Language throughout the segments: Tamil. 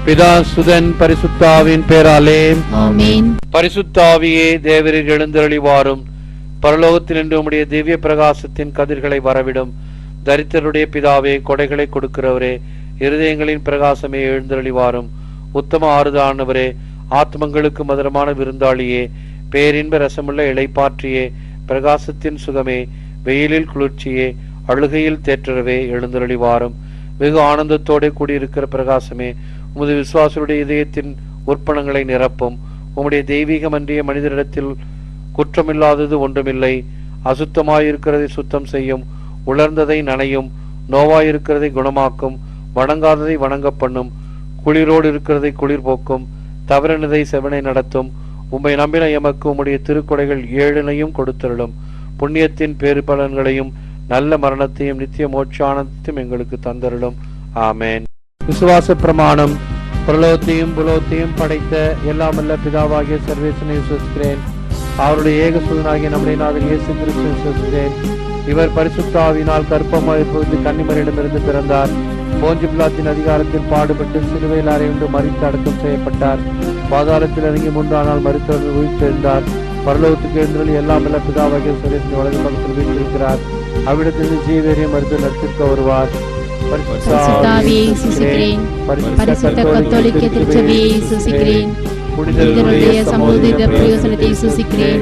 பிதா சுதன் பரிசுத்தாவின் பேராலே ஆமென். பரிசுத்தாவியே தேவரில் எழுந்தருளி வாரும். பரலோகத்தில் என்று உம்முடைய திவ்ய பிரகாசத்தின் கதிர்களை வரவிடும். தரித்திரருடைய பிதாவே, கொடைகளை கொடுக்கிறவரே, இருதயங்களின் பிரகாசமே எழுந்தருளி வாரும். உத்தம ஆறுதானவரே, ஆத்மங்களுக்கு மதுரமான விருந்தாளியே, பேரின்ப ரசமுள்ள இளைப்பாற்றியே, பிரகாசத்தின் சுகமே, வெயிலில் குளிர்ச்சியே, அழுகையில் தேற்றரவே எழுந்தருளி வாரும். வெகு ஆனந்தத்தோடு கூடியிருக்கிற பிரகாசமே, உமது விசுவாசருடைய இதயத்தின் உற்பணங்களை நிரப்பும். உம்முடைய தெய்வீகமன்றிய மனிதரிடத்தில் குற்றமில்லாதது ஒன்றுமில்லை. அசுத்தமாயிருக்கிறதை சுத்தம் செய்யும், உலர்ந்ததை நனையும், நோவாயிருக்கிறதை குணமாக்கும், வணங்காததை வணங்க பண்ணும், குளிரோடு இருக்கிறதை குளிர் போக்கும், தவறினதை செவனை நடத்தும். உம்மை நம்பின எமக்கு உம்முடைய திருக்கொடைகள் 7 கொடுத்தருளும். புண்ணியத்தின் பேறு பலன்களையும் நல்ல மரணத்தையும் நித்திய மோட்சானத்தையும் எங்களுக்கு தந்தருளும். ஆமேன். விசுவாச பிரமாணம். பரலோகத்தையும் புலோகத்தையும் படைத்த எல்லாமல்ல பிதாவாகிய சர்வேசனை விசுவசிக்கிறேன். அவருடைய ஏகசுதனாகிய நம்முடைய நாதன் இயேசு கிறிஸ்துவை விசுவசிக்கிறேன். இவர் பரிசுத்த ஆவியினால் கர்ப்பமாயிருப்பது கன்னிமரியிடமிருந்து பிறந்தார். போஞ்சு பிலாத்தின் அதிகாரத்தில் பாடுபட்டு சிலுவையில் அறையுண்டு மரித்து அடக்கம் செய்யப்பட்டார். பாதாளத்தில் இறங்கி 3 நாள் மரித்தவர்கள் உயிர்த்தெழுந்தார். பரலோகத்துக்கு எழுந்தருளி எல்லாமல்ல பிதாவாகிய சர்வேசனை வலது பக்கத்தில் வீற்றிருக்கிறார். அவ்விடத்திலிருந்து ஜீவேறிய மருத்துவ நடத்திற்கு வருவார். பரிசுத்தாவியை விசுவசிக்கிறேன். பரிசுத்த கத்தோலிக்க திருச்சபையை விசுவசிக்கிறேன். புனிதருடைய சமூக பிரயோசனத்தை விசுவசிக்கிறேன்.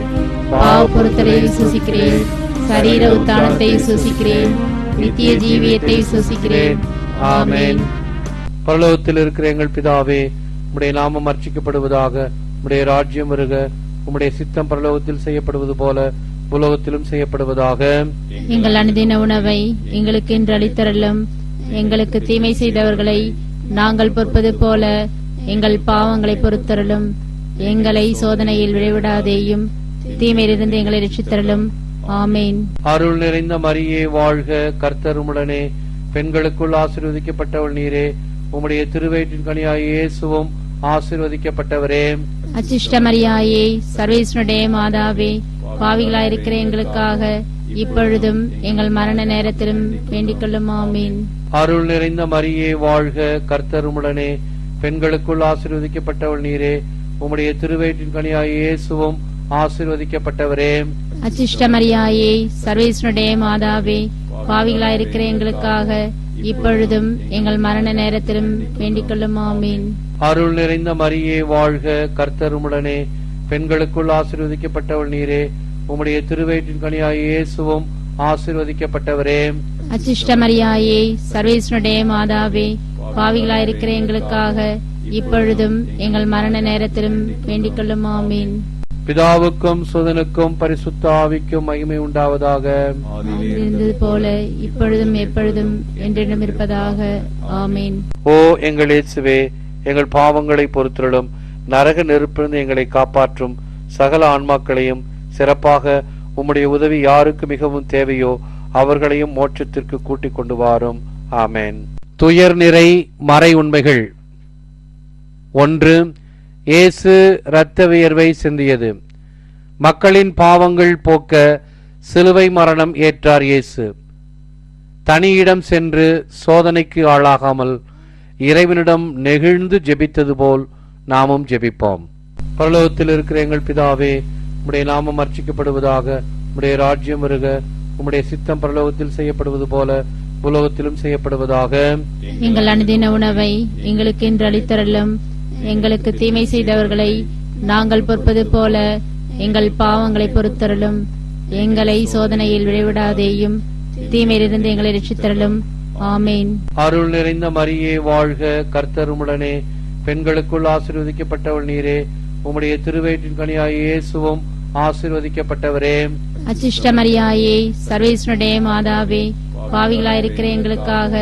பாவ பொறுத்தலை விசுவசிக்கிறேன். சரீர உத்தானத்தை விசுவசிக்கிறேன். நித்திய ஜீவியத்தை விசுவசிக்கிறேன். ஆமென். பரலோகத்தில் இருக்கிற எங்கள் பிதாவே, உம்முடைய நாமம் அர்ச்சிக்கப்படுவதாக. உம்முடைய ராஜ்யம் வருக. உம்முடைய சித்தம் பரலோகத்தில் செய்யப்படுவது போல பூலோகத்திலும் செய்யப்படுவதாக. எங்கள் அனுதின உணவை எங்களுக்கு இன்று அளித்தருளும். எங்களுக்கு தீமை செய்தவர்களை நாங்கள் பொறுப்பது போல எங்கள் பாவங்களை பொறுத்தருளும். எங்களை சோதனையில் விளைவிடாதேயும், தீமையிலிருந்து எங்களை ரட்சித்தருளும். ஆமேன். அருள் நிறைந்த மரியே வாழ்க, கர்த்தர் உம்முடனே. பெண்களுக்குள் ஆசீர்வதிக்கப்பட்டவள் நீரே. உம்முடைய திருவயிற்றின் கனியாகிய இயேசுவும் ஆசீர்வதிக்கப்பட்டவரே. அச்சிஷ்ட மரியாயே, சர்வேஸ்வருடைய மாதாவே, பாவிகளாயிருக்கிற எங்களுக்காக இப்பொழுதும் எங்கள் மரண நேரத்திலும் வேண்டிக் கொள்ளும். ஆமீன். அருள் நிறைந்த மரியே வாழ்க, கர்த்தர் உம்முடனே. பெண்களுக்குள் ஆசீர்வதிக்கப்பட்டவள் நீரே. உம்முடைய திருவயிற்றின் கனியாகிய இயேசுவும் ஆசீர்வதிக்கப்பட்டவரே. அச்சிஷ்ட மரியாயே, சர்வேஸ்வருடைய மாதாவே, பாவிகளாயிருக்கிற எங்களுக்காக இப்பொழுதும் எங்கள் மரண நேரத்திலும் வேண்டிக் கொள்ளும். ஆமீன். அருள் நிறைந்த மரியே வாழ்க, கர்த்தர் உம்முடனே. பெண்களுக்குள் ஆசீர்வதிக்கப்பட்டவள் நீரே. உம்முடைய திருவயிற்றின் கனியாகிய இயேசுவும் ஆசீர்வதிக்கப்பட்டவரே. அச்சிஷ்ட மரியாயே, சர்வேஸ்வருடைய மாதாவே, பாவிகளாயிருக்கிற எங்களுக்காக இப்பொழுதும் எங்கள் மரண நேரத்திலும் வேண்டிக் கொள்ளும். ஆமீன். பிதாவுக்கும் சுதனுக்கும் பரிசுத்த ஆவிக்கும் மகிமை உண்டாவதாக. இருந்தது போல இப்பொழுதும் எப்பொழுதும் என்றென்றும் இருப்பதாக. ஆமீன். ஓ எங்கள் இயேசுவே, எங்கள் பாவங்களை பொறுத்தருளும். நரக நெருப்பிலிருந்து எங்களை காப்பாற்றும். சகல ஆன்மாக்களையும், சிறப்பாக உம்முடைய உதவி யாருக்கு மிகவும் தேவையோ அவர்களையும் மோட்சத்திற்கு கூட்டிக் கொண்டு வாரும். ஆமேன். துயர் நிறை மறை உண்மைகள். 1. இயேசு இரத்த வியர்வை சிந்தியது. மக்களின் பாவங்கள் போக்க சிலுவை மரணம் ஏற்றார் இயேசு. தனியிடம் சென்று சோதனைக்கு ஆளாகாமல் இறைவனிடம் நெகிழ்ந்து ஜெபித்தது போல் நாமும் ஜெபிப்போம். பரலோகத்தில் இருக்கிற எங்கள் பிதாவே, உம்முடைய நாமம் அர்ச்சிக்கப்படுவதாக. உம்முடைய ராஜ்யம் வருக. உம்முடைய சித்தம் பரலோகத்தில் செய்யப்படுவது போல பூலோகத்திலும் செய்யப்படுவதாக. எங்கள் அனுதின உணவை எங்களுக்கு இன்று அளித்தருளும். எங்களுக்கு தீமை செய்தவர்களை நாங்கள் பொறுப்பது போல எங்கள் பாவங்களை பொறுத்தருளும். எங்களை சோதனையில் விளைவிடாதேயும், தீமையிலிருந்து எங்களை ரட்சித்தருளும். ஆமேன். அருள் நிறைந்த மரியே வாழ்க, கர்த்தர் உம்முடனே. பெண்களுக்குள் ஆசீர்வதிக்கப்பட்டவள் நீரே. உம்முடைய திருவயிற்றின் கனியாகிய இயேசுவும் ஆசீர்வதிக்கப்பட்டவரே. அச்சிஷ்ட மரியாயே, சர்வேஸ்வருடைய மாதாவே, பாவிகளாயிருக்கிற எங்களுக்காக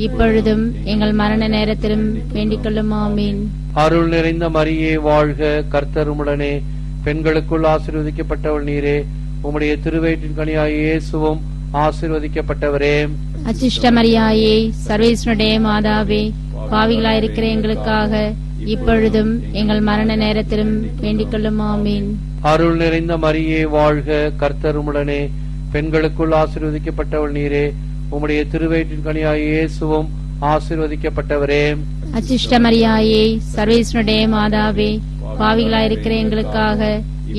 இப்பொழுதும் எங்கள் மரண நேரத்திலும் வேண்டிக் கொள்ளும். ஆமீன். அருள் நிறைந்த மரியே வாழ்க, கர்த்தர் உம்முடனே. பெண்களுக்குள் ஆசீர்வதிக்கப்பட்டவள் நீரே. உம்முடைய திருவயிற்றின் கனியாகிய இயேசுவும் ஆசீர்வதிக்கப்பட்டவரே. அச்சிஷ்ட மரியாயே, சர்வேஸ்வருடைய மாதாவே, பாவிகளாயிருக்கிற எங்களுக்காக இப்பொழுதும் எங்கள் மரண நேரத்திலும் வேண்டிக் கொள்ளும். ஆமீன். அருள் நிறைந்த மரியே வாழ்க, கர்த்தர் உம்முடனே. பெண்களுக்குள் ஆசீர்வதிக்கப்பட்டவள் நீரே. உம்முடைய திருவயிற்றின் கனியாகிய இயேசுவும் ஆசீர்வதிக்கப்பட்டவரே. அச்சிஷ்டமரியாயே சர்வேஸ்வருடைய மாதாவே, பாவிகளாயிருக்கிற எங்களுக்காக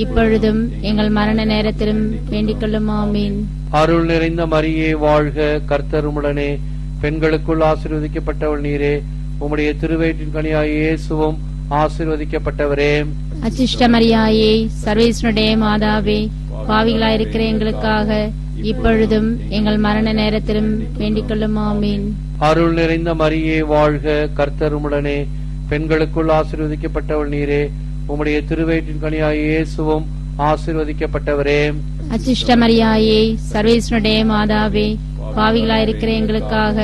இப்பொழுதும் எங்கள் மரண நேரத்திலும் வேண்டிக் கொள்ளும். ஆமீன். அருள் நிறைந்த மரியே வாழ்க, கர்த்தர் உம்முடனே, பெண்களுக்குள் ஆசீர்வதிக்கப்பட்டவள் நீரே, உம்முடைய திருவயிற்றின் கனியாகிய இயேசுவும் ஆசீர்வதிக்கப்பட்டவரே. அச்சிஷ்டமரியாயே சர்வேஸ்வருடைய மாதாவே, பாவிகளாயிருக்கிற எங்களுக்காக இப்பொழுதும் எங்கள் மரண நேரத்திலும் வேண்டிக் கொள்ளும். ஆமீன். அருள் நிறைந்த மரியே வாழ்க, கர்த்தர் உம்முடனே, பெண்களுக்குள் ஆசீர்வதிக்கப்பட்டவள் நீரே, உம்முடைய திருவயிற்றின் கனியாகிய இயேசுவும் ஆசீர்வதிக்கப்பட்டவரே. அச்சிஷ்டமரியாயே சர்வேஸ்வருடைய மாதாவே, பாவிகளாயிருக்கிற எங்களுக்காக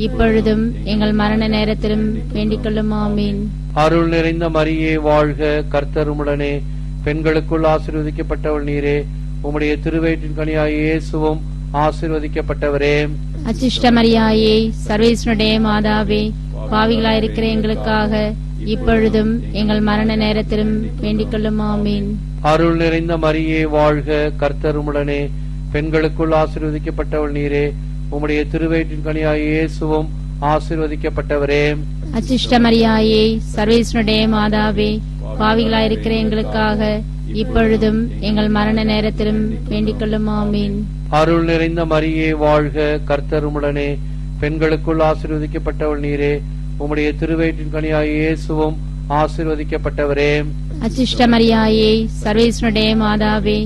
இப்பொழுதும் எங்கள் மரண நேரத்திலும் வேண்டிக் கொள்ளும். ஆமீன். அருள் நிறைந்த மரியே வாழ்க, கர்த்தர் உம்முடனே, பெண்களுக்குள் ஆசீர்வதிக்கப்பட்டவள் நீரே, உம்முடைய திருவயிற்றின் கனியாகிய இயேசுவும் ஆசீர்வதிக்கப்பட்டவரே. அச்சிஷ்டமரியாயே சர்வேஸ்வருடைய மாதாவே, பாவிகளாயிருக்கிற எங்களுக்காக இப்பொழுதும் எங்கள் மரண நேரத்திலும் வேண்டிக் கொள்ளும். ஆமீன். அருள் நிறைந்த மரியே வாழ்க, கர்த்தர் உம்முடனே, பெண்களுக்குள் ஆசீர்வதிக்கப்பட்டவள் நீரே, உம்முடைய திருவயிற்றின் கனியாகிய இயேசுவும் ஆசீர்வதிக்கப்பட்டவரே. அச்சிஷ்டமரியாயே சர்வேஸ்வருடைய மாதாவே, பாவிகளாயிருக்கிற எங்களுக்காக இப்பொழுதும் எங்கள் மரண நேரத்திலும் வேண்டிக் கொள்ளும். ஆமீன். அருள் நிறைந்த மரியே வாழ்க, கர்த்தர் உம்முடனே, பெண்களுக்குள் ஆசீர்வதிக்கப்பட்டவள் நீரே, உம்முடைய திருவயிற்றின் கனியாகிய இயேசுவும் ஆசீர்வதிக்கப்பட்டவரே. அச்சிஷ்டமரியாயே சர்வேஸ்வருடைய மாதாவே,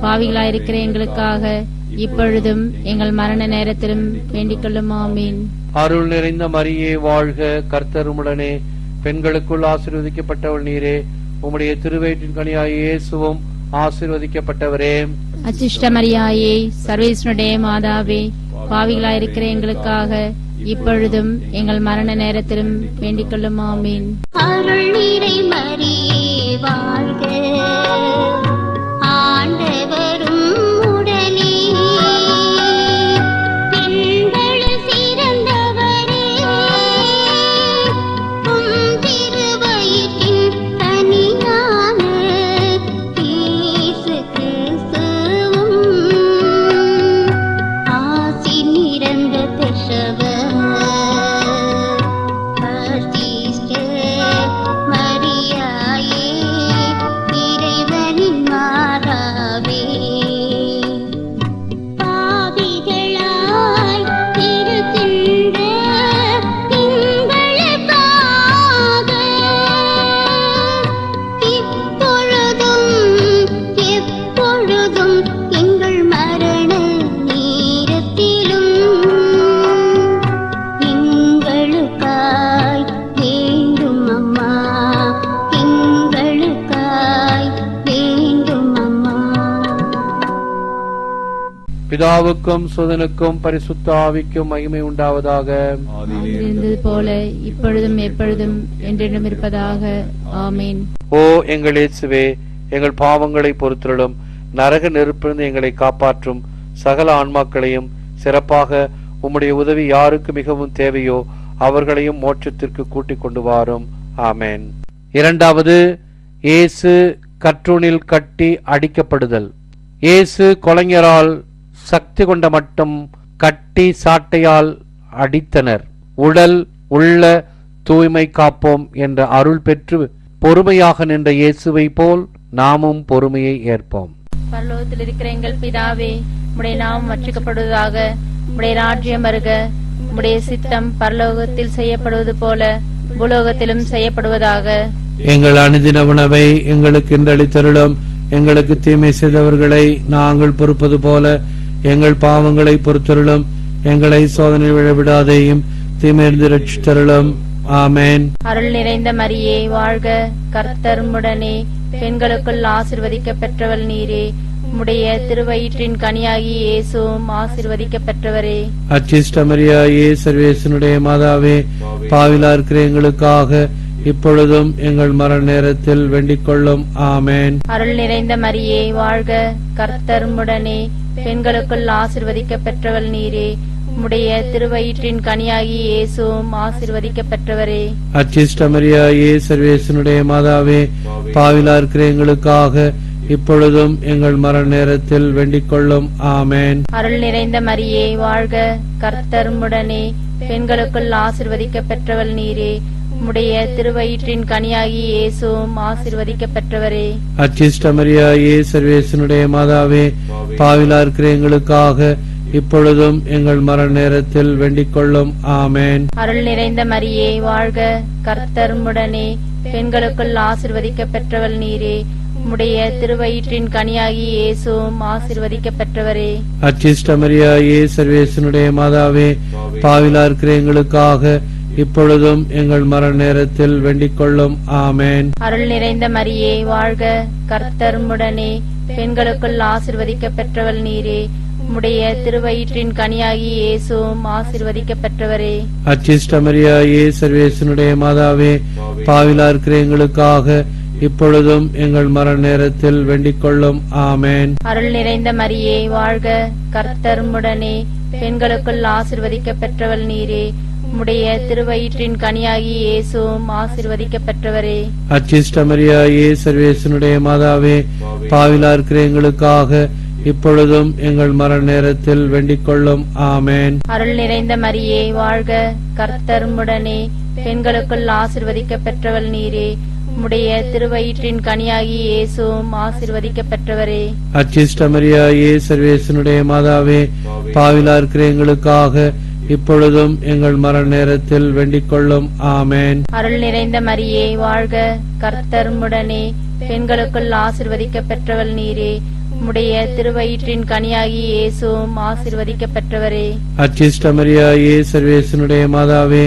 பாவிகளாயிருக்கிற எங்களுக்காக இப்பொழுதும் எங்கள் மரண நேரத்திலும் வேண்டிக் கொள்ளும். ஆமீன். அருள் நிறைந்த மரியே வாழ்க, கர்த்தர் உம்முடனே, பெண்களுக்குள் ஆசீர்வதிக்கப்பட்டவள் நீரே, உம்முடைய திருவயிற்றின் கனியாகிய இயேசுவும் ஆசீர்வதிக்கப்பட்டவரே. அச்சிஷ்டமரியாயே சர்வேஸ்வருடைய மாதாவே, பாவிகளாயிருக்கிற எங்களுக்காக இப்பொழுதும் எங்கள் மரண நேரத்திலும் வேண்டிக் கொள்ளும். ஆமீன். அருள் நிறை மரியே வாழ்க, ஆண்டவரும் உடனே, பெண்களுள் சிறந்தவரே, உம் திருவயிற்றின் கனியான இயேசு கிறிஸ்துவும் ஆசி நிறைந்த பெற்றவர். பிதாவுக்கும் சுதனுக்கும் பரிசுத்த ஆவிக்கும் மகிமை உண்டாவதாக. இருந்தது போல இப்பொழுதும் எப்பொழுதும் என்றென்றும் இருப்பதாக. ஆமீன். ஓ எங்கள் இயேசுவே, எங்கள் பாவங்களை பொறுத்தருளும், நரக நெருப்பிலிருந்து எங்களை காப்பாற்றும், சகல ஆன்மாக்களையும், சிறப்பாக உம்முடைய உதவி யாருக்கு மிகவும் தேவையோ அவர்களையும் மோட்சத்திற்கு கூட்டிக் கொண்டு வாரும். ஆமேன். இரண்டாவது, இயேசு கற்றூணில் கட்டி அடிக்கப்படுதல். இயேசு கொலைஞரால் சக்தி கொண்ட மட்டும் கட்டி சாட்டையால் அடித்தனர். உடல் உள்ள தூய்மை காப்போம் என்ற அருள் பெற்று பொறுமையாக நின்ற இயேசுவை போல் நாமும் பொறுமையை ஏற்போம். பரலோகத்தில் இருக்கிற எங்கள் பிதாவே, உம்முடைய நாமம் வச்சிக்கப்படுவதாக, உம்முடைய ராஜ்யம் வருக, உம்முடைய சித்தம் பரலோகத்தில் செய்யப்படுவது போல பூலோகத்திலும் செய்யப்படுவதாக. எங்கள் அனுதின உணவை எங்களுக்கு இன்றளித்தருளும், எங்களுக்கு தீமை செய்தவர்களை நாங்கள் பொறுப்பது போல எங்கள் பாவங்களை பொறுத்தருளும், எங்களை சோதனை விழவிடாதேயும் தீமையிலிருந்து ரட்சித்தருளும். ஆமேன். அருள் நிறைந்த மரியே வாழ்க, கர்த்தர் உம்முடனே, பெண்களுக்குள் ஆசீர்வதிக்க பெற்றவள் நீரே, உம்முடைய திருவயிற்றின் கனியாகிய இயேசுவும் ஆசீர்வதிக்க பெற்றவரே. அச்சிஷ்ட மரியாயே சர்வேசனுடைய மாதாவே, பாவிலா இருக்கிற எங்களுக்காக இப்பொழுதும் எங்கள் மரண நேரத்தில் வேண்டிக் கொள்ளும். ஆமேன். அருள் நிறைந்த மரியே வாழ்க, கர்த்தர் உம்முடனே, பெண்களுக்குள் ஆசீர்வதிக்க பெற்றவள் நீரே, உம்முடைய திருவயிற்றின் கனியாகிய இயேசுவும் ஆசீர்வதிக்க பெற்றவரே. அச்சிஷ்ட மரியாயே சர்வேசனுடைய மாதாவே, பாவிலா இருக்கிற எங்களுக்காக இப்பொழுதும் எங்கள் மரண நேரத்தில் வேண்டிக் கொள்ளும். ஆமேன். அருள் நிறைந்த மரியே வாழ்க, கர்த்தர் உம்முடனே, பெண்களுக்குள் ஆசீர்வதிக்க பெற்றவள் நீரே, உம்முடைய திருவயிற்றின் கனியாகிய இயேசுவும் ஆசீர்வதிக்கப்பட்டவரே. அச்சிஷ்ட மரியாயே, சர்வேசனுடைய மாதாவே, பாவிலா இருக்கிற எங்களுக்காக இப்பொழுதும் எங்கள் மரண நேரத்தில் வேண்டிக் கொள்ளும். ஆமேன். அருள் நிறைந்த மரியே வாழ்க, கர்த்தர் உம்முடனே, பெண்களுக்குள் ஆசீர்வதிக்கப்பட்டவள் நீரே. உம்முடைய திருவயிற்றின் கனியாகிய இயேசுவும் ஆசீர்வதிக்கப்பட்டவரே. அச்சிஷ்ட மரியாயே, சர்வேசனுடைய மாதாவே, பாவிலா இருக்கிற எங்களுக்காக இப்பொழுதும் எங்கள் மரண நேரத்தில் வேண்டிக் கொள்ளும். ஆமேன். அருள் நிறைந்த மரியே வாழ்க, கர்த்தர் உம்முடனே, பெண்களுக்குள் ஆசீர்வதிக்கப்பட்டவள் நீரே. உம்முடைய திருவயிற்றின் கனியாகிய இயேசுவும் ஆசீர்வதிக்கப்பட்டவரே. அச்சிஷ்ட மரியாயே, சர்வேசனுடைய மாதாவே, பாவிலா இருக்கிற எங்களுக்காக இப்பொழுதும் எங்கள் மரண நேரத்தில் வேண்டிக் கொள்ளும். ஆமேன். அருள் நிறைந்த மரியே வாழ்க, கர்த்தர் உம்முடனே, பெண்களுக்குள் ஆசீர்வதிக்கப்பட்டவள் நீரே. உம்முடைய திருவயிற்றின் கனியாகிய இயேசுவும் ஆசீர்வதிக்கப்பட்டவரே. அச்சிஷ்ட மரியாயே, சர்வேசனுடைய மாதாவே, பாவிலா இருக்கிற எங்களுக்காக இப்பொழுதும் எங்கள் மரண நேரத்தில் வேண்டிக் கொள்ளும். ஆமேன். அருள் நிறைந்த மரியே வாழ்க, கர்த்தர் உம்முடனே, பெண்களுக்குள் ஆசீர்வதிக்கப்பட்டவள் நீரே. உம்முடைய திருவயிற்றின் கனியாகிய இயேசுவும் ஆசீர்வதிக்கப்பட்டவரே. அச்சிஷ்ட மரியாயே, சர்வேசனுடைய மாதாவே, பாவிலா இருக்கிற எங்களுக்காக இப்பொழுதும் எங்கள் மரண நேரத்தில் வேண்டிக் கொள்ளும். ஆமேன். அருள் நிறைந்த மரியே வாழ்க, கர்த்தர் உம்முடனே, பெண்களுக்குள் ஆசீர்வதிக்கப்பட்டவள் நீரே. உம்முடைய திருவயிற்றின் கனியாகிய இயேசுவும் ஆசீர்வதிக்கப்பட்டவரே. அச்சிஷ்ட மரியாயே, சர்வேசனுடைய மாதாவே,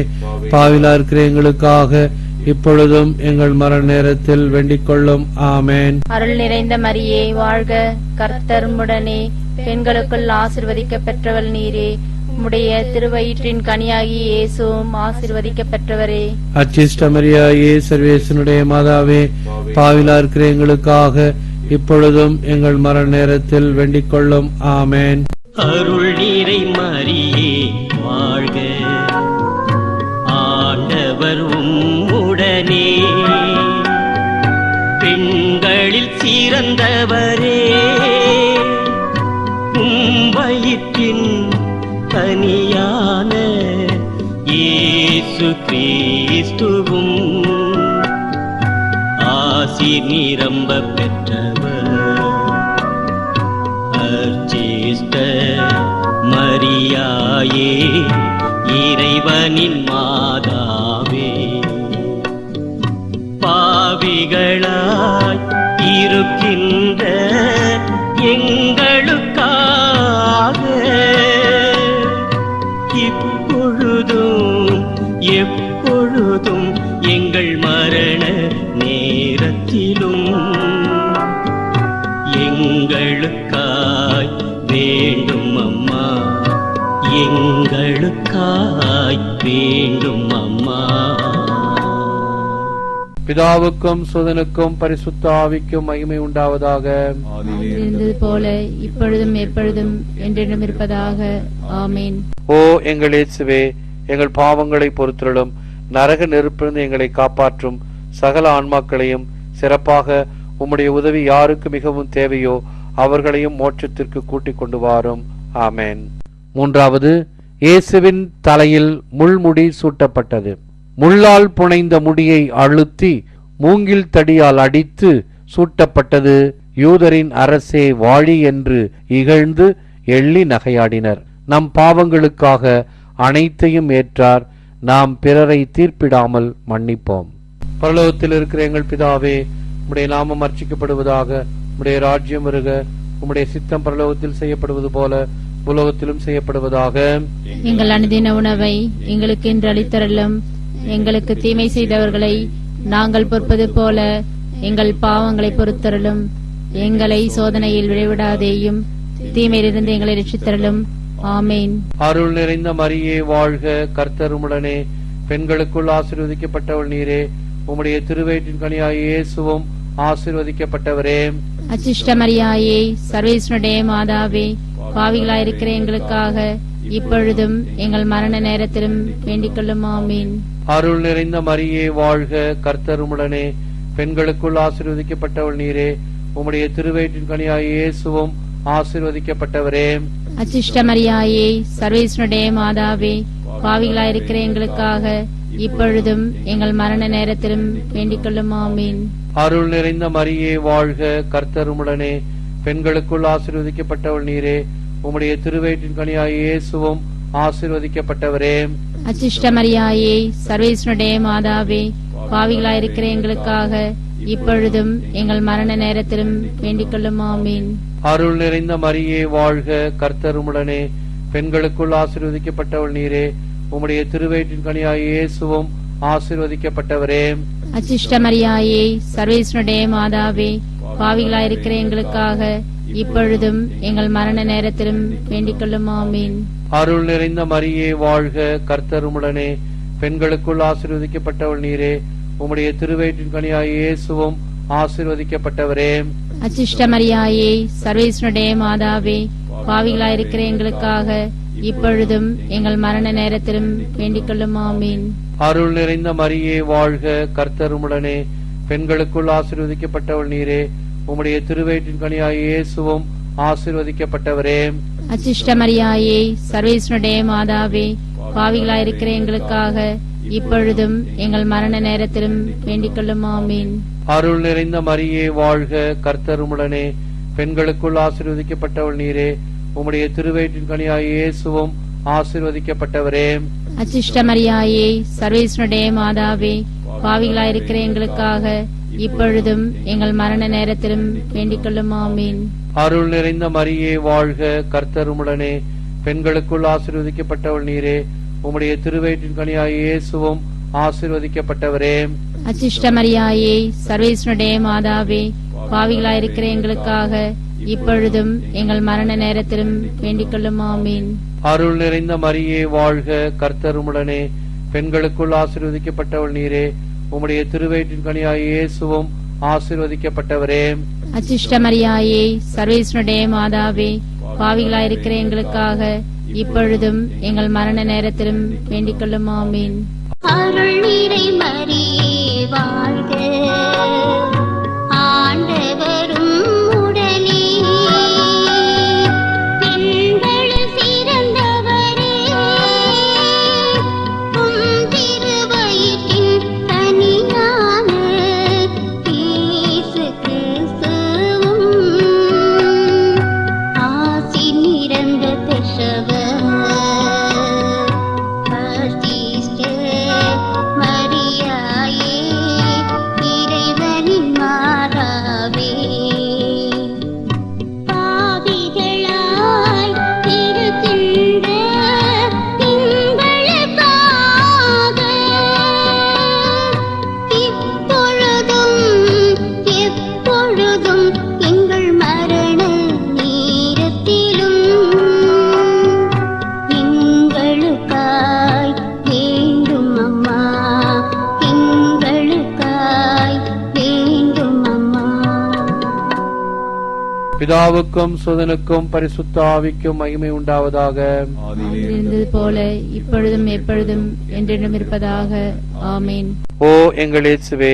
பாவிலா இருக்கிற எங்களுக்காக இப்பொழுதும் எங்கள் மரண நேரத்தில் வேண்டிக் கொள்ளும். ஆமேன். அருள் நிறைந்த மரியே வாழ்க, கர்த்தர் உம்முடனே, பெண்களுக்குள் ஆசீர்வதிக்கப்பட்டவள் நீரே. உம்முடைய திருவயிற்றின் கனியாகிய இயேசுவும் ஆசீர்வதிக்கப்பட்டவரே. அச்சிஷ்ட மரியாயே, சர்வேசனுடைய மாதாவே, பாவிலா இருக்கிற எங்களுக்காக இப்பொழுதும் எங்கள் மரண நேரத்தில் வேண்டிக் கொள்ளும். ஆமேன். அருள் நீரை மரியே வாழ்க, ஆண்டவர் உம்முடனே, பெண்களில் சிறந்தவரே. உம்வயிற்றின் கனியான இயேசு கிறிஸ்துவும் ஆசீர் நிரம்ப பெற்றவர். அர்ச்சிஷ்ட மரியாயே, இறைவனின் மாதாவே, பாவிகளாய் இருக்கின்ற எங்களுக்காக இப்பொழுதும் எப்பொழுதும் எங்கள் மரண நேரத்திலும் எங்களுக்காய் வேண்டும் அம்மா, எங்களுக்காய் வேண்டும் அம்மா. பிதாவுக்கும் சுதனுக்கும் பரிசுத்த ஆவிக்கும் மகிமை உண்டாவதாக. இருந்தது போல இப்பொழுதும் எப்பொழுதும் என்றென்றும் இருப்பதாக. ஆமேன். ஓ எங்கள் இயேசுவே, எங்கள் பாவங்களை பொறுத்தருளும், நரக நெருப்பிலிருந்து எங்களை காப்பாற்றும். சகல ஆன்மாக்களையும், சிறப்பாக உம்முடைய உதவி யாருக்கு மிகவும் தேவையோ அவர்களையும் மோட்சத்திற்கு கூட்டிக் கொண்டு வாரும். ஆமேன். மூன்றாவது, இயேசுவின் தலையில் முள்முடி சூட்டப்பட்டது. முள்ளால் புனைந்த முடியை அழுத்தி மூங்கில் தடியால் அடித்து சூட்டப்பட்டது. யூதரின் அரசே வாழி என்று இகழ்ந்து எள்ளி நகையாடினர். நம் பாவங்களுக்காக அனைத்தையும் ஏற்றார். நாம் பிறரை தீர்ப்பிடாமல் மன்னிப்போம். பரலோகத்தில் இருக்கிற எங்கள் பிதாவே, உம்முடைய நாமம் அர்ச்சிக்கப்படுவதாக. உம்முடைய ராஜ்யம் வருக. உம்முடைய சித்தம் பரலோகத்தில் செய்யப்படுவது போல உலகத்திலும் செய்யப்படுவதாக. எங்கள் அனுதின உணவை எங்களுக்கு இன்று அளித்தருளும். எங்களுக்கு தீமை செய்தவர்களை நாங்கள் பொறுப்பது போல எங்கள் பாவங்களை பொறுத்தருளும். எங்களை சோதனையில் விளைவிடாதேயும், தீமையிலிருந்து எங்களை ரட்சித்தருளும். ஆமேன். அருள் நிறைந்த மரியே வாழ்க, கர்த்தர் உம்முடனே, பெண்களுக்குள் ஆசீர்வதிக்கப்பட்டவள் நீரே. உம்முடைய திருவயிற்றின் கனியாகிய இயேசுவும் ஆசீர்வதிக்கப்பட்டவரே. அச்சிஷ்ட மரியாயே, சர்வேஸ்வருடைய மாதாவே, பாவிகளாயிருக்கிற எங்களுக்காக இப்பொழுதும் எங்கள் மரண நேரத்திலும் வேண்டிக் கொள்ளும். ஆமீன். அருள் நிறைந்த மரியே வாழ்க, கர்த்தர் உம்முடனே, பெண்களுக்குள் ஆசீர்வதிக்கப்பட்டவள் நீரே. உம்முடைய திருவயிற்றின் கனியாகிய இயேசுவும் ஆசீர்வதிக்கப்பட்டவரே. அச்சிஷ்ட மரியாயே, சர்வேஸ்வருடைய மாதாவே, பாவிகளாயிருக்கிற எங்களுக்காக இப்பொழுதும் எங்கள் மரண நேரத்திலும் வேண்டிக் கொள்ளும். ஆமீன். அருள் நிறைந்த மரியே வாழ்க, கர்த்தர் உம்முடனே, பெண்களுக்குள் ஆசீர்வதிக்கப்பட்டவள் நீரே, உம்முடைய திருவயிற்றின் கனியாகிய இயேசுவும் ஆசீர்வதிக்கப்பட்டவரே. அச்சிஷ்ட மரியாயே, சர்வேஸ்வருடைய மாதாவே, பாவிகளாயிருக்கிற எங்களுக்காக இப்பொழுதும் எங்கள் மரண நேரத்திலும் வேண்டிக் கொள்ளும். ஆமீன். அருள் நிறைந்த மரியே வாழ்க, கர்த்தர் உம்முடனே, பெண்களுக்குள் ஆசீர்வதிக்கப்பட்டவள் நீரே, உம்முடைய திருவயிற்றின் கனியாகிய இயேசுவும் ஆசீர்வதிக்கப்பட்டவரே. அச்சிஷ்ட மரியாயே, சர்வேஸ்வருடைய மாதாவே, பாவிகளாயிருக்கிற எங்களுக்காக இப்பொழுதும் எங்கள் மரண நேரத்திலும் வேண்டிக் கொள்ளும். ஆமீன். அருள் நிறைந்த மரியே வாழ்க, கர்த்தர் உம்முடனே, பெண்களுக்குள் ஆசீர்வதிக்கப்பட்டவள் நீரே, உம்முடைய திருவயிற்றின் கனியாகிய இயேசுவும் ஆசீர்வதிக்கப்பட்டவரே. அச்சிஷ்ட மரியாயே, சர்வேஸ்வருடைய மாதாவே, பாவிகளாயிருக்கிற எங்களுக்காக இப்பொழுதும் எங்கள் மரண நேரத்திலும் வேண்டிக் கொள்ளும். ஆமீன். அருள் நிறைந்த மரியே வாழ்க, கர்த்தர் உம்முடனே, பெண்களுக்குள் ஆசீர்வதிக்கப்பட்டவள் நீரே, உம்முடைய திருவயிற்றின் கனியாகிய இயேசுவும் ஆசீர்வதிக்கப்பட்டவரே. அச்சிஷ்ட மரியாயே, சர்வேஸ்வருடைய மாதாவே, பாவிகளாயிருக்கிற எங்களுக்காக இப்பொழுதும் எங்கள் மரண நேரத்திலும் வேண்டிக் கொள்ளும். ஆமீன். அருள் நிறைந்த மரியே வாழ்க, கர்த்தர் உம்முடனே, பெண்களுக்குள் ஆசீர்வதிக்கப்பட்டவள் நீரே, உம்முடைய திருவயிற்றின் கனியாகிய இயேசுவும் ஆசீர்வதிக்கப்பட்டவரே. அச்சிஷ்ட மரியாயே, சர்வேஸ்வருடைய மாதாவே, பாவிகளாயிருக்கிற எங்களுக்காக இப்பொழுதும் எங்கள் மரண நேரத்திலும் வேண்டிக் கொள்ளும். ஆமீன். அருள் நிறைந்த மரியே வாழ்க, கர்த்தர் உம்முடனே, பெண்களுக்குள் ஆசீர்வதிக்கப்பட்டவள் நீரே, உம்முடைய திருவயிற்றின் கனியாகிய இயேசுவும் ஆசீர்வதிக்கப்பட்டவரே. அச்சிஷ்ட மரியாயே, சர்வேஸ்வருடைய மாதாவே, பாவிகளாயிருக்கிற எங்களுக்காக இப்பொழுதும் எங்கள் மரண நேரத்திலும் வேண்டிக் கொள்ளும். ஆமீன். அருள் நிறைந்த மரியே வாழ்க, கர்த்தர் உம்முடனே, பெண்களுக்குள் ஆசீர்வதிக்கப்பட்டவள் நீரே, உம்முடைய திருவயிற்றின் கனியாகிய இயேசுவும் ஆசீர்வதிக்கப்பட்டவரே. அச்சிஷ்ட மரியாயே, சர்வேஸ்வருடைய மாதாவே, பாவிகளாயிருக்கிற எங்களுக்காக இப்பொழுதும் எங்கள் மரண நேரத்திலும் வேண்டிக் கொள்ளும். ஆமீன். அருள் நிறை மரியே வாழ்க, ஆண்டவரும் உடனே, பெண்களுள் சிறந்தவரே, உம் திருவயிற்றின் கனியான இயேசு கிறிஸ்துவும் ஆசி நிறைந்த பெற்றவர். பிதாவுக்கும் சுதனுக்கும் பரிசுத்த ஆவிக்கும் மகிமை உண்டாவதாக. இருந்தது போல இப்பொழுதும் எப்பொழுதும் என்றென்றும் இருப்பதாக. ஆமீன். ஓ எங்கள் இயேசுவே,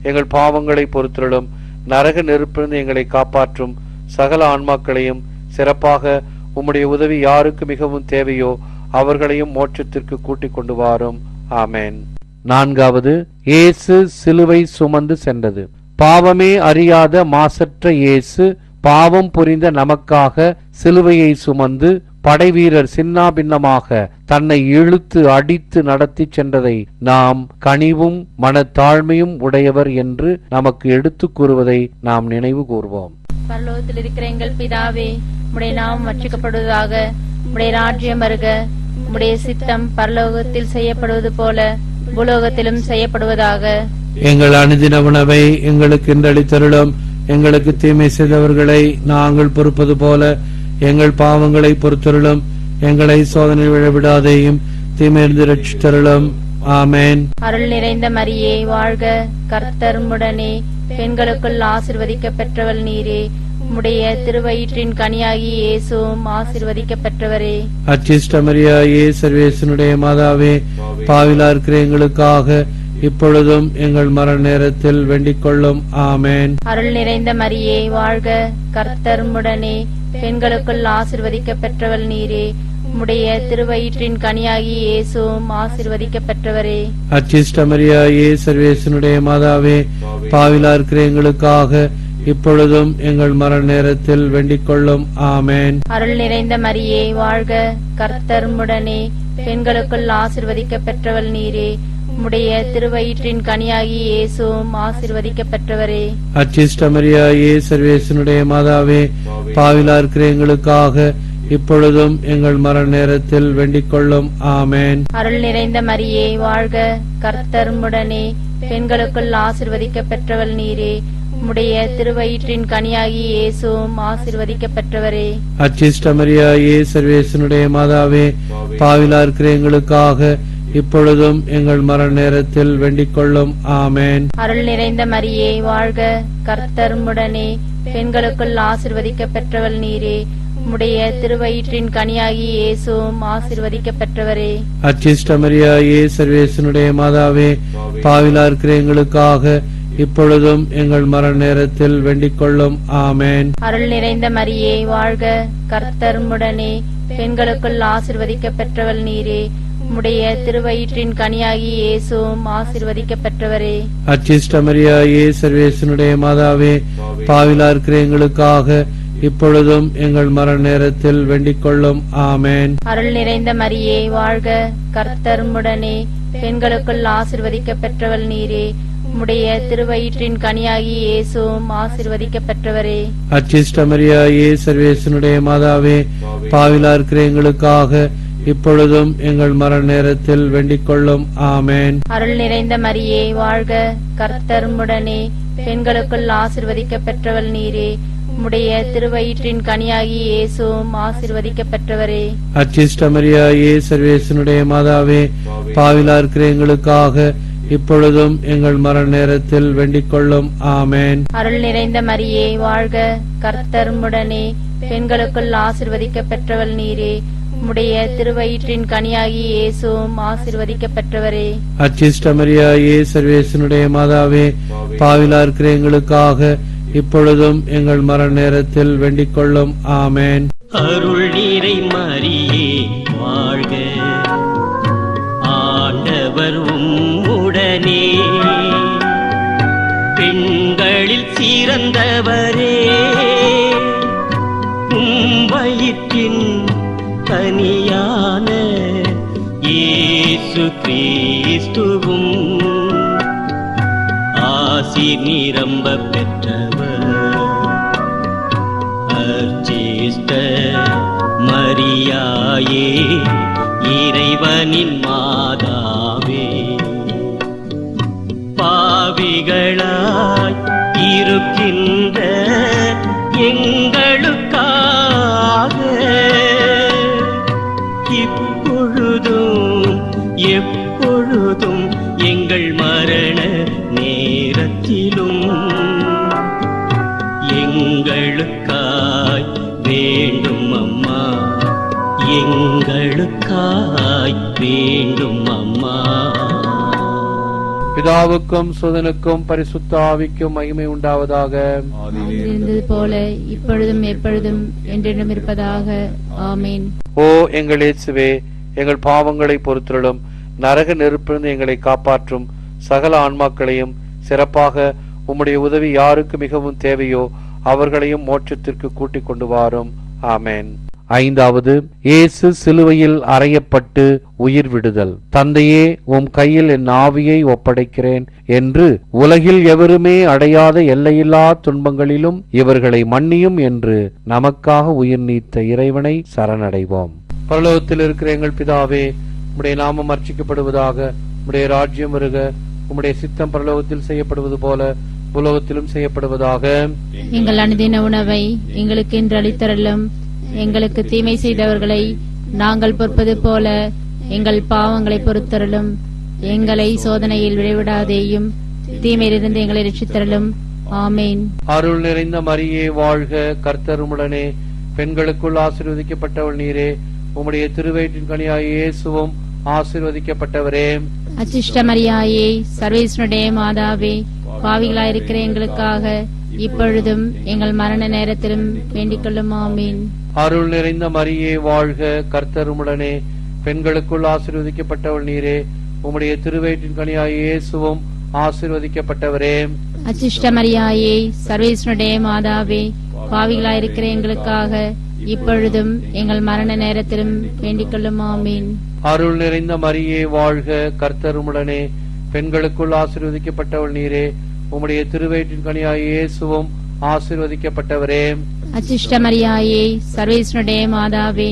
எங்கள் பாவங்களை பொறுத்தருளும், நரக நெருப்பிலிருந்து எங்களை காப்பாற்றும், சகல ஆன்மாக்களையும், சிறப்பாக உம்முடைய உதவி யாருக்கு மிகவும் தேவையோ அவர்களையும் மோட்சத்திற்கு கூட்டிக் கொண்டு வாரும். ஆமேன். நான்காவது, இயேசு சிலுவை சுமந்து சென்றது. பாவமே அறியாத மாசற்ற இயேசு பாவம் புரிந்த நமக்காக சிலுவையை சுமந்து படைவீரர் சின்னாபின்னமாக தன்னை இழுத்து அடித்து நடத்தி சென்றதை நாம் கனிவும் மனத்தாழ்மையும் உடையவர் என்று நமக்கு எடுத்து கூறுவதை நாம் நினைவு கூர்வோம். பரலோகத்தில் இருக்கிற எங்கள் பிதாவே, உம்முடைய நாமம் வச்சிக்கப்படுவதாக, உம்முடைய ராஜ்யம் வருக, உம்முடைய சித்தம் பரலோகத்தில் செய்யப்படுவது போல பூலோகத்திலும் செய்யப்படுவதாக. எங்கள் அனுதின உணவை எங்களுக்கு இன்றளித்தருளும், எங்களுக்கு தீமை செய்தவர்களை நாங்கள் பொறுப்பது போல எங்கள் பாவங்களை பொறுத்தருளும், எங்களை சோதனை விழவிடாதேயும் தீமையிலிருந்து ரட்சித்தருளும். ஆமேன். அருள் நிறைந்த மரியே வாழ்க, கர்த்தர் உம்முடனே, பெண்களுக்குள் ஆசீர்வதிக்க பெற்றவள் நீரே, உம்முடைய திருவயிற்றின் கனியாகி இயேசுவும் ஆசீர்வதிக்க பெற்றவரே. அச்சிஷ்ட மரியாயே, சர்வேசனுடைய மாதாவே, பாவிலா இருக்கிற எங்களுக்காக இப்பொழுதும் எங்கள் மரண நேரத்தில் வேண்டிக் கொள்ளும். ஆமேன். அருள் நிறைந்த மரியே வாழ்க, கர்த்தர் உம்முடனே, பெண்களுக்குள் ஆசீர்வதிக்க பெற்றவள் நீரே, உம்முடைய திருவயிற்றின் கனியாகிய இயேசுவும் ஆசீர்வதிக்கப்பட்டவரே. அச்சிஷ்ட மரியாயே, சர்வேசனுடைய மாதாவே, பாவிலா இருக்கிற எங்களுக்காக இப்பொழுதும் எங்கள் மரண நேரத்தில் வேண்டிக் கொள்ளும். ஆமேன். அருள் நிறைந்த மரியே வாழ்க, கர்த்தர் உம்முடனே, பெண்களுக்குள் ஆசீர்வதிக்கப்பட்டவள் நீரே. உம்முடைய திருவயிற்றின் கனியாகிய இயேசுவும் ஆசீர்வதிக்கப்பட்டவரே. அச்சிஷ்ட மரியாயே, சர்வேசனுடைய மாதாவே, பாவிலா இருக்கிற எங்களுக்காக இப்பொழுதும் எங்கள் மரண நேரத்தில் வேண்டிக் கொள்ளும். ஆமேன். அருள் நிறைந்த மரியே வாழ்க, கர்த்தர் உம்முடனே, பெண்களுக்குள் ஆசீர்வதிக்கப்பட்டவள் நீரே. உம்முடைய திருவயிற்றின் கனியாகிய இயேசுவும் ஆசீர்வதிக்கப்பட்டவரே. அச்சிஷ்ட மரியாயே, சர்வேசனுடைய மாதாவே, பாவிலா இருக்கிற எங்களுக்காக இப்பொழுதும் எங்கள் மரண நேரத்தில் வேண்டிக் கொள்ளும். ஆமேன். அருள் நிறைந்த மரியே வாழ்க, கர்த்தர் உம்முடனே, பெண்களுக்குள் ஆசீர்வதிக்கப்பட்டவள் நீரே. உம்முடைய திருவயிற்றின் கனியாகிய இயேசுவும் ஆசீர்வதிக்கப்பட்டவரே. அச்சிஷ்ட மரியாயே, சர்வேசனுடைய மாதாவே, பாவிலா இருக்கிற எங்களுக்காக இப்பொழுதும் எங்கள் மரண நேரத்தில் வேண்டிக் கொள்ளும். ஆமேன். அருள் நிறைந்த மரியே வாழ்க, கர்த்தர் உம்முடனே, பெண்களுக்குள் ஆசீர்வதிக்கப்பட்டவள் நீரே. உம்முடைய திருவயிற்றின் கனியாகிய இயேசுவும் ஆசீர்வதிக்கப்பட்டவரே. அச்சிஷ்ட மரியாயே, சர்வேசனுடைய மாதாவே, பாவிலா இருக்கிற எங்களுக்காக இப்பொழுதும் எங்கள் மரண நேரத்தில் வேண்டிக் கொள்ளும். ஆமேன். அருள் நிறைந்த மரியே வாழ்க, கர்த்தர் உம்முடனே, பெண்களுக்குள் ஆசீர்வதிக்கப்பட்டவள் நீரே. உம்முடைய திருவயிற்றின் கனியாகிய இயேசுவும் ஆசீர்வதிக்கப்பட்டவரே. அச்சிஷ்ட மரியாயே, சர்வேசனுடைய மாதாவே, பாவிலா இருக்கிற எங்களுக்காக இப்பொழுதும் எங்கள் மரண நேரத்தில் வேண்டிக் கொள்ளும். ஆமேன். அருள் நிறைந்த மரியே வாழ்க, கர்த்தர் உம்முடனே, பெண்களுக்குள் ஆசீர்வதிக்கப்பட்டவள் நீரே. உம்முடைய திருவயிற்றின் கனியாகிய இயேசுவும் ஆசீர்வதிக்கப்பட்டவரே. அச்சிஷ்ட மரியாயே, சர்வேசனுடைய மாதாவே, பாவிலா இருக்கிற எங்களுக்காக இப்பொழுதும் எங்கள் மரண நேரத்தில் வேண்டிக் கொள்ளும். ஆமேன். அருள் நிறைந்த மரியே வாழ்க, கர்த்தர் உம்முடனே, பெண்களுக்குள் ஆசீர்வதிக்கப்பட்டவள் நீரே. உம்முடைய திருவயிற்றின் கனியாகிய இயேசுவும் ஆசீர்வதிக்கப்பட்டவரே. அச்சிஷ்ட மரியாயே, சர்வேசனுடைய மாதாவே, பாவிலா இருக்கிற எங்களுக்காக இப்பொழுதும் எங்கள் மரண நேரத்தில் வேண்டிக் கொள்ளும். ஆமேன். அருள் நீரை மரியே வாழ்க, ஆண்டவர் உம்முடனே, பெண்களில் சிறந்தவரே, வயிற்றின் கனியான இயேசு கிறிஸ்துவும் ஆசீர் நிரம்ப பெற்றவர். அர்ச்சிஷ்ட மரியாயே, இறைவனின் மாதாவே, பாவிகளாய் இருக்கின்ற எங்களுக்காக இப்பொழுதும் எப்பொழுதும் எங்கள் மரண நேரத்திலும் எங்களுக்காய் வேண்டும் அம்மா, எங்களுக்காய் வேண்டும் அம்மா. பிதாவுக்கும் சுதனுக்கும் பரிசுத்த ஆவிக்கும் மகிமை உண்டாவதாக. இருந்தது போல இப்பொழுதும் எப்பொழுதும் என்றென்றும் இருப்பதாக. ஆமேன். ஓ எங்கள் இயேசுவே, எங்கள் பாவங்களை பொறுத்தருளும், நரக நெருப்பிலிருந்து எங்களை காப்பாற்றும், சகல ஆன்மாக்களையும், சிறப்பாக உம்முடைய உதவி யாருக்கு மிகவும் தேவையோ அவர்களையும் மோட்சத்திற்கு கூட்டிக் கொண்டு வாரும். ஆமேன். ஐந்தாவது, இயேசு சிலுவையில் அறையப்பட்டு உயிர் விடுதல். தந்தையே, உம் கையில் என் ஆவியை ஒப்படைக்கிறேன் என்று உலகில் எவருமே அடையாத எல்லையில்லா துன்பங்களிலும் இவர்களை மன்னியும் என்று நமக்காக உயிர் நீத்த இறைவனை சரணடைவோம். பரலோகத்தில் இருக்கிற எங்கள் பிதாவே, உம்முடைய நாமம் அர்ச்சிக்கப்படுவதாக, உம்முடைய ராஜ்யம் வருக, உம்முடைய சித்தம் பரலோகத்தில் செய்யப்படுவது போல உலகத்திலும் செய்யப்படுவதாக. எங்கள் அனுதின உணவை எங்களுக்கு இன்று அளித்தருளும். எங்களுக்கு தீமை செய்தவர்களை நாங்கள் பொறுப்பது போல எங்கள் பாவங்களை பொறுத்தருளும். எங்களை சோதனையில் விளைவிடாதேயும், தீமையிலிருந்து எங்களை ரட்சித்தருளும். ஆமேன். அருள் நிறைந்த மரியே வாழ்க, கர்த்தர் உம்முடனே, பெண்களுக்குள் ஆசீர்வதிக்கப்பட்டவள் நீரே. உம்முடைய திருவயிற்றின் கனியாகிய இயேசுவும் ஆசீர்வதிக்கப்பட்டவரே. அச்சிஷ்ட மரியாயே, சர்வேஸ்வருடைய மாதாவே, பாவிகளாயிருக்கிற எங்களுக்காக இப்பொழுதும் எங்கள் மரண நேரத்திலும் வேண்டிக் கொள்ளும். ஆமீன். அருள் நிறைந்த மரியே வாழ்க, கர்த்தர் உம்முடனே, பெண்களுக்குள் ஆசீர்வதிக்கப்பட்டவள் நீரே, உம்முடைய திருவயிற்றின் கனியாய் இயேசுவும் ஆசீர்வதிக்கப்பட்டவரே. அச்சிஷ்ட மரியாயே, சர்வேஸ்வருடைய மாதாவே, பாவிகளாயிருக்கிற எங்களுக்காக இப்பொழுதும் எங்கள் மரண நேரத்திலும் வேண்டிக் கொள்ளும். ஆமீன். அருள் நிறைந்த மரியே வாழ்க, கர்த்தர் உம்முடனே, பெண்களுக்குள் ஆசீர்வதிக்கப்பட்டவள் நீரே, உம்முடைய திருவயிற்றின் கனியாய் இயேசுவும் ஆசீர்வதிக்கப்பட்டவரே. அச்சிஷ்ட மரியாயே, சர்வேஸ்வருடைய மாதாவே,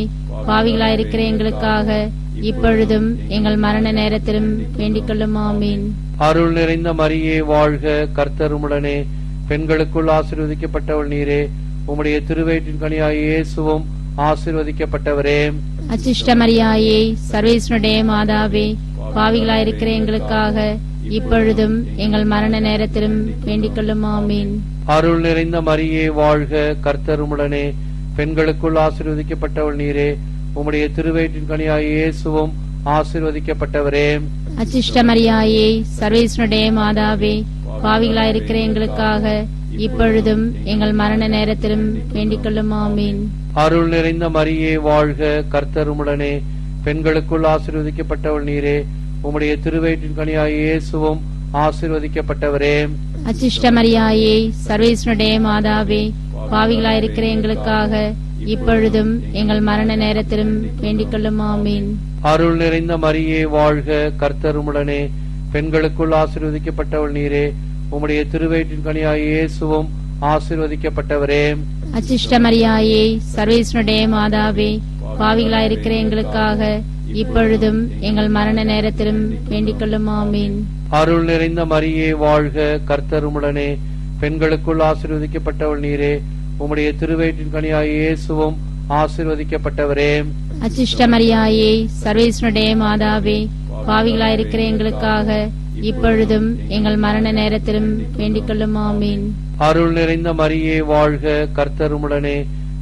பாவிகளாயிருக்கிற எங்களுக்காக இப்பொழுதும் எங்கள் மரண நேரத்திலும் வேண்டிக் கொள்ளும். ஆமீன். அருள் நிறைந்த மரியே வாழ்க, கர்த்தர் உம்முடனே, பெண்களுக்குள் ஆசீர்வதிக்கப்பட்டவள் நீரே, உம்முடைய திருவயிற்றின் கனியாய் இயேசுவும் ஆசீர்வதிக்கப்பட்டவரே. அச்சிஷ்ட மரியாயே, சர்வேஸ்வருடைய மாதாவே, பாவிகளாயிருக்கிற எங்களுக்காக இப்பொழுதும் எங்கள் மரண நேரத்திலும் வேண்டிக் கொள்ளும். ஆமீன். அருள் நிறைந்த மரியே வாழ்க, கர்த்தர் உம்முடனே, பெண்களுக்குள் ஆசீர்வதிக்கப்பட்டவள் நீரே, உம்முடைய திருவயிற்றின் கனியாய் இயேசுவும் ஆசீர்வதிக்கப்பட்டவரே. அச்சிஷ்ட மரியாயே, சர்வேஸ்வருடைய மாதாவே, பாவிகளாயிருக்கிற எங்களுக்காக இப்பொழுதும் எங்கள் மரண நேரத்திலும் வேண்டிக் கொள்ளும். ஆமீன். அருள் நிறைந்த மரியே வாழ்க, கர்த்தர் உம்முடனே, பெண்களுக்குள் ஆசீர்வதிக்கப்பட்டவள் நீரே, உம்முடைய திருவயிற்றின் கனியாய் இயேசுவும் ஆசீர்வதிக்கப்பட்டவரே. அச்சிஷ்ட மரியாயே, சர்வேஸ்வருடைய மாதாவே, பாவிகளாயிருக்கிற எங்களுக்காக இப்பொழுதும் எங்கள் மரண நேரத்திலும் வேண்டிக் கொள்ளும். ஆமீன். அருள் நிறைந்த மரியே வாழ்க, கர்த்தர் உம்முடனே, பெண்களுக்குள் ஆசீர்வதிக்கப்பட்டவள் நீரே, உம்முடைய திருவயிற்றின் கனியாய் இயேசுவும் ஆசீர்வதிக்கப்பட்டவரே. அச்சிஷ்ட மரியாயே, சர்வேஸ்வருடைய மாதாவே, பாவிகளாயிருக்கிற எங்களுக்காக இப்பொழுதும் எங்கள் மரண நேரத்திலும் வேண்டிக் கொள்ளும். ஆமீன். அருள் நிறைந்த மரியே வாழ்க, கர்த்தர் உம்முடனே, பெண்களுக்குள் ஆசீர்வதிக்கப்பட்டவள் நீரே, உம்முடைய திருவயிற்றின் கனியாய் இயேசுவும் ஆசீர்வதிக்கப்பட்டவரே. அச்சிஷ்ட மரியாயே, சர்வேஸ்வருடைய மாதாவே, பாவிகளாயிருக்கிற எங்களுக்காக இப்பொழுதும் எங்கள் மரண நேரத்திலும் வேண்டிக் கொள்ளும். ஆமீன். அருள் நிறைந்த மரியே வாழ்க, கர்த்தர் உம்முடனே,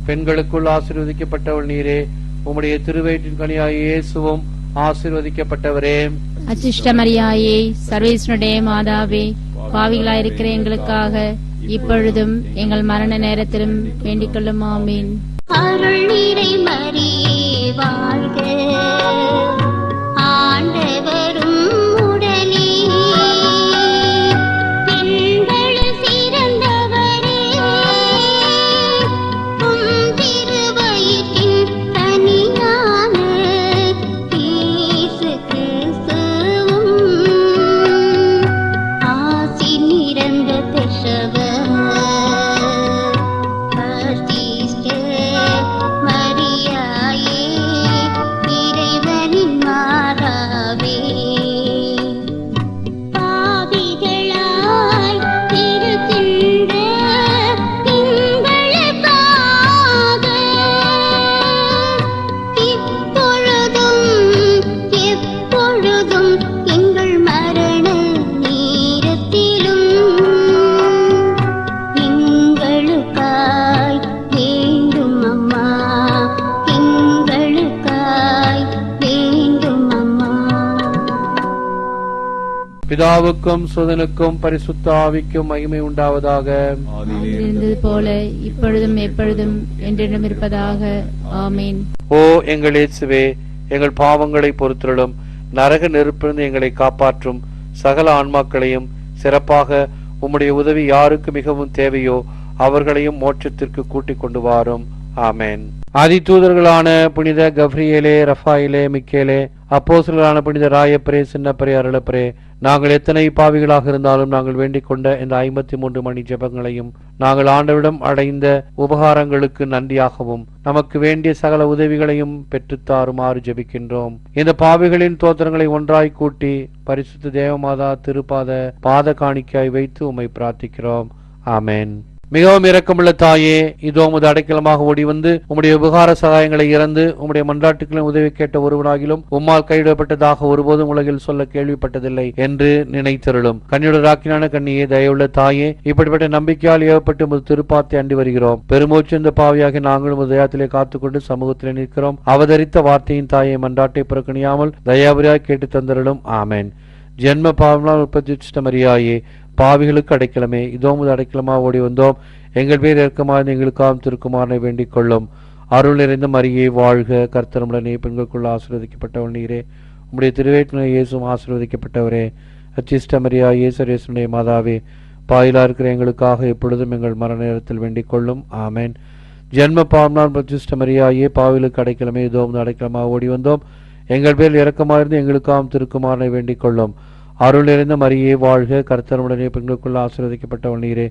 பெண்களுக்குள் ஆசீர்வதிக்கப்பட்டவள் நீரே, உம்முடைய திருவயிற்றின் கனியாய் இயேசுவும் ஆசீர்வதிக்கப்பட்டவரே. அச்சிஷ்ட மரியாயே, சர்வேஸ்வருடைய மாதாவே, பாவிகளாயிருக்கிற எங்களுக்காக இப்பொழுதும் எங்கள் மரண நேரத்திலும் வேண்டிக் கொள்ளும். ஆமீன். அருள் நிறை மரியே வாழ்க, ஆண்டவரும் உடனே, பெண்களுள் சிறந்தவரே, உம் திருவயிற்றின் கனியான இயேசு கிறிஸ்துவும் ஆசி நிறைந்த பெற்றவர். பிதாவுக்கும் சுதனுக்கும் பரிசுத்த ஆவிக்கும் மகிமை உண்டாவதாக. இருந்தது போல இப்பொழுதும் எப்பொழுதும் என்றென்றும் இருப்பதாக. ஆமீன். ஓ எங்கள் இயேசுவே, எங்கள் பாவங்களை பொறுத்தருளும், நரக நெருப்பிலிருந்து எங்களை காப்பாற்றும், சகல ஆன்மாக்களையும், சிறப்பாக உம்முடைய உதவி யாருக்கு மிகவும் தேவையோ அவர்களையும் மோட்சத்திற்கு கூட்டிக் கொண்டு வாரும். ஆமேன். அதிதூதர்களான புனித கப்ரியேலே, ரஃபாயிலே, மிக்கேலே, அப்போஸ்தலர்களான புனித ராயப்பரே, சின்னப்பரே, அருளப்பரே, நாங்கள் எத்தனை பாவிகளாக இருந்தாலும் நாங்கள் வேண்டிக் கொண்ட இந்த 53 மணி ஜெபங்களையும் நாங்கள் ஆண்டவரிடம் அடைந்த உபகாரங்களுக்கு நன்றியாகவும் நமக்கு வேண்டிய சகல உதவிகளையும் பெற்றுத்தாருமாறு ஜெபிக்கின்றோம். இந்த பாவிகளின் தோத்திரங்களை ஒன்றாய் கூட்டி பரிசுத்த தேவமாதா திருப்பாத பாத காணிக்காய் வைத்து உம்மை பிரார்த்திக்கிறோம். ஆமேன். மிகவும் இரக்கமுள்ள தாயே, இதோ உமது அடைக்கலமாக ஓடி வந்து உம்முடைய உபகார சகாயங்களை இறந்து உம்முடைய மன்றாட்டுகளின் உதவி கேட்ட ஒருவனாகிலும் உம்மால் கைவிடப்பட்டதாக ஒருபோதும் உலகில் சொல்ல கேள்விப்பட்டதில்லை என்று நினைத்தருளும். கன்னியுடராக்கினான கண்ணியே, தயவுள்ள தாயே, இப்படிப்பட்ட நம்பிக்கையால் ஏவப்பட்டு உமது திருப்பாத்தை அண்டி வருகிறோம். பெருமூச்சு இந்த பாவியாகி நாங்களும் உமது தயாத்திலே காத்துக்கொண்டு சமூகத்திலே நிற்கிறோம். அவதரித்த வார்த்தையின் தாயை மன்றாட்டை புறக்கணியாமல் தயாபுரியாய் கேட்டு தந்தருளும். ஆமேன். ஜென்ம பாவனால் உற்பத்தி மரியாயே, பாவிகளுக்கு அடைக்கலமே, இதோ உமது அடைக்கலமாக ஓடி வந்தோம். எங்கள் பேர் இறக்கமாக எங்களுக்காகவும் திருக்குமாரனை வேண்டிக் கொள்ளும். அருள் நிறைந்த மரியே வாழ்க, கர்த்தருடனே, பெண்களுக்குள்ள ஆசீர்வதிக்கப்பட்டவள் நீரே. உம்முடைய திருவயிற்றிலே இயேசுவும் ஆசீர்வதிக்கப்பட்டவரே. அச்சிஷ்ட மரியா, இயேசுடைய மாதாவே, பாயிலா இருக்கிற எங்களுக்காக எப்பொழுதும் எங்கள் மரண நேரத்தில் வேண்டிக் கொள்ளும். ஆமேன். ஜென்ம பாவனால் பிரதிஷ்ட மரியாயே, பாவிலுக்கு அடைக்கலமே, இதோ உமது அடைக்கலமாக ஓடி வந்தோம். எங்கள் பேர் இரக்கமாயிருந்து எங்களுக்காகவும் திருக்குமாரனை வேண்டிக் கொள்ளும். அருள் நிறைந்த மரியே வாழ்க, கர்த்தருடனே, பெண்களுக்குள்ள ஆசீர்வதிக்கப்பட்டவள் நீரே.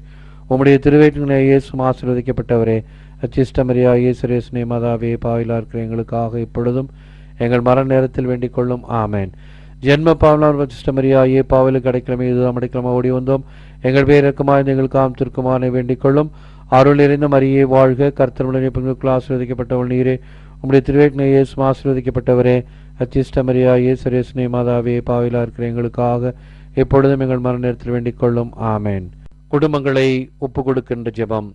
உம்முடைய திருவயிற்றிலே இயேசுவும் ஆசீர்வதிக்கப்பட்டவரே. அச்சிஷ்ட மரியா, இயேசுடைய மாதாவே, பாவிலா இருக்கிற எங்களுக்காக இப்பொழுதும் எங்கள் மரண நேரத்தில் வேண்டிக் கொள்ளும். ஆமேன். ஜென்ம பாவனால் பிரதிஷ்ட மரியாயே, பாவிலுக்கு அடைக்கலமே, இதோ அடைக்கலமாக ஓடி வந்தோம். எங்கள் பேர் இரக்கமாயிருந்து எங்களுக்காகவும் திருக்குமாரனை வேண்டிக் கொள்ளும். அருள் நிறைந்த மரியே வாழ்க, கர்த்தருடனே, பெண்களுக்குள் ஆசீர்வதிக்கப்பட்டவள் நீரே. உம்முடைய திருவயிற்றிலே இயேசுவும் ஆசீர்வதிக்கப்பட்டவரே. அச்சிஷ்ட மரியா, இயேசுடைய மாதாவே, பாவிலா இருக்கிற எங்களுக்காக எப்பொழுதும் எங்கள் மரண நேரத்தில் வேண்டிக் கொள்ளும். ஆமேன். குடும்பங்களை ஒப்பு கொடுக்கின்ற ஜெபம்.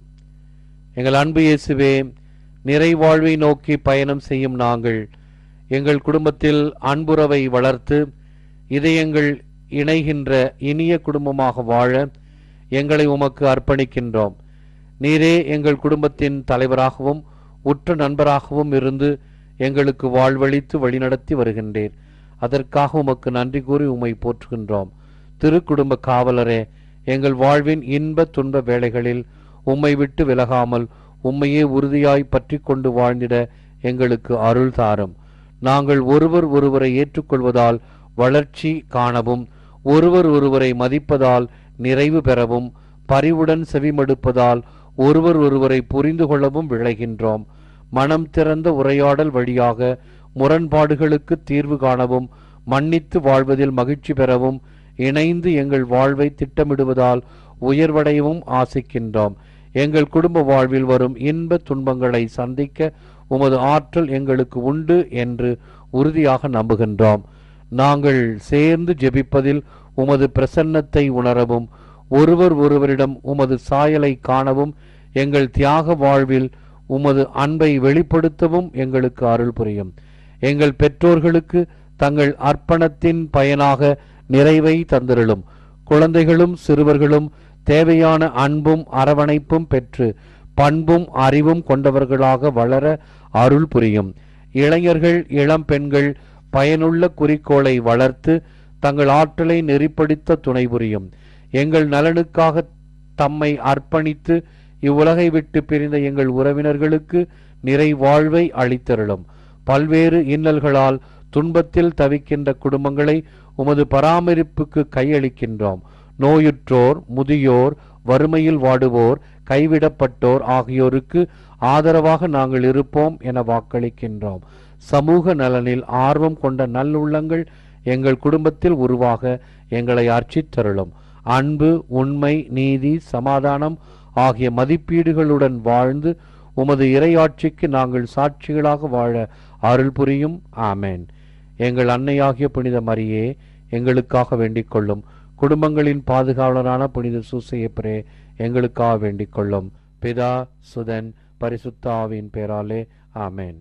எங்கள் அன்பு இயேசுவே, நிறைவாழ்வை நோக்கி பயணம் செய்யும் நாங்கள் எங்கள் குடும்பத்தில் அன்புறவை வளர்த்து இதயங்கள் இணைகின்ற இனிய குடும்பமாக வாழ எங்களை உமக்கு அர்ப்பணிக்கின்றோம். நீரே எங்கள் குடும்பத்தின் தலைவராகவும் உற்ற நண்பராகவும் இருந்து எங்களுக்கு வாழ்வழித்து வழிநடத்தி வருகின்றீர். அதற்காக உமக்கு நன்றி கூறி உம்மை போற்றுகின்றோம். திருக்குடும்ப காவலரே, எங்கள் வாழ்வின் இன்ப துன்ப வேளைகளில் உம்மை விட்டு விலகாமல் உம்மையே உறுதியாய் பற்றி கொண்டு வாழ்ந்திட எங்களுக்கு அருள் தாரும். நாங்கள் ஒருவர் ஒருவரை ஏற்றுக்கொள்வதால் வளர்ச்சி காணவும், ஒருவர் ஒருவரை மதிப்பதால் நிறைவு பெறவும், பரிவுடன் செவிமடுப்பதால் ஒருவர் ஒருவரை புரிந்து கொள்ளவும் விளைகின்றோம். மனம் திறந்த உரையாடல் வழியாக முரண்பாடுகளுக்கு தீர்வு காணவும், மன்னித்து வாழ்வதில் மகிழ்ச்சி பெறவும், இணைந்து எங்கள் வாழ்வை திட்டமிடுவதால் உயர்வடையவும் ஆசிக்கின்றோம். எங்கள் குடும்ப வாழ்வில் வரும் இன்ப துன்பங்களை சந்திக்க உமது ஆற்றல் எங்களுக்கு உண்டு என்று உறுதியாக நம்புகின்றோம். நாங்கள் சேர்ந்து ஜெபிப்பதில் உமது பிரசன்னத்தை உணரவும், ஒருவர் ஒருவரிடம் உமது சாயலை காணவும், எங்கள் தியாக வாழ்வில் உமது அன்பை வெளிப்படுத்தவும் எங்களுக்கு அருள் புரியும். எங்கள் பெற்றோர்களுக்கு தங்கள் அர்ப்பணத்தின் பயனாக நிறைவை தந்திருளும். குழந்தைகளும் சிறுவர்களும் தேவையான அன்பும் அரவணைப்பும் பெற்று பண்பும் அறிவும் கொண்டவர்களாக வளர அருள் புரியும். இளைஞர்கள் இளம் பெண்கள் பயனுள்ள குறிக்கோளை வளர்த்து தங்கள் ஆற்றலை நெறிப்படுத்த துணை புரியும். எங்கள் நலனுக்காக தம்மை அர்ப்பணித்து இவ்வுலகை விட்டு பிரிந்த எங்கள் உறவினர்களுக்கு நிறைவாழ்வை அளித்தருளும். பல்வேறு இன்னல்களால் துன்பத்தில் தவிக்கின்ற குடும்பங்களை உமது பராமரிப்புக்கு கையளிக்கின்றோம். நோயுற்றோர், முதியோர், வறுமையில் வாடுவோர், கைவிடப்பட்டோர் ஆகியோருக்கு ஆதரவாக நாங்கள் இருப்போம் என வாக்களிக்கின்றோம். சமூக நலனில் ஆர்வம் கொண்ட நல்லுள்ளங்கள் எங்கள் குடும்பத்தில் உருவாக எங்களை அர்ச்சித்தருளும். அன்பு, உண்மை, நீதி, சமாதானம் ஆகிய மதிப்பீடுகளுடன் வாழ்ந்து உமது இறையாட்சிக்கு நாங்கள் சாட்சிகளாக வாழ அருள் புரியும். ஆமேன். எங்கள் அன்னையாகிய புனித மரியே, எங்களுக்காக வேண்டிக் கொள்ளும். குடும்பங்களின் பாதுகாவலரான புனித சூசையப்பரே, எங்களுக்காக வேண்டிக் கொள்ளும். பிதா, சுதன், பரிசுத்த ஆவியின் பேராலே. ஆமேன்.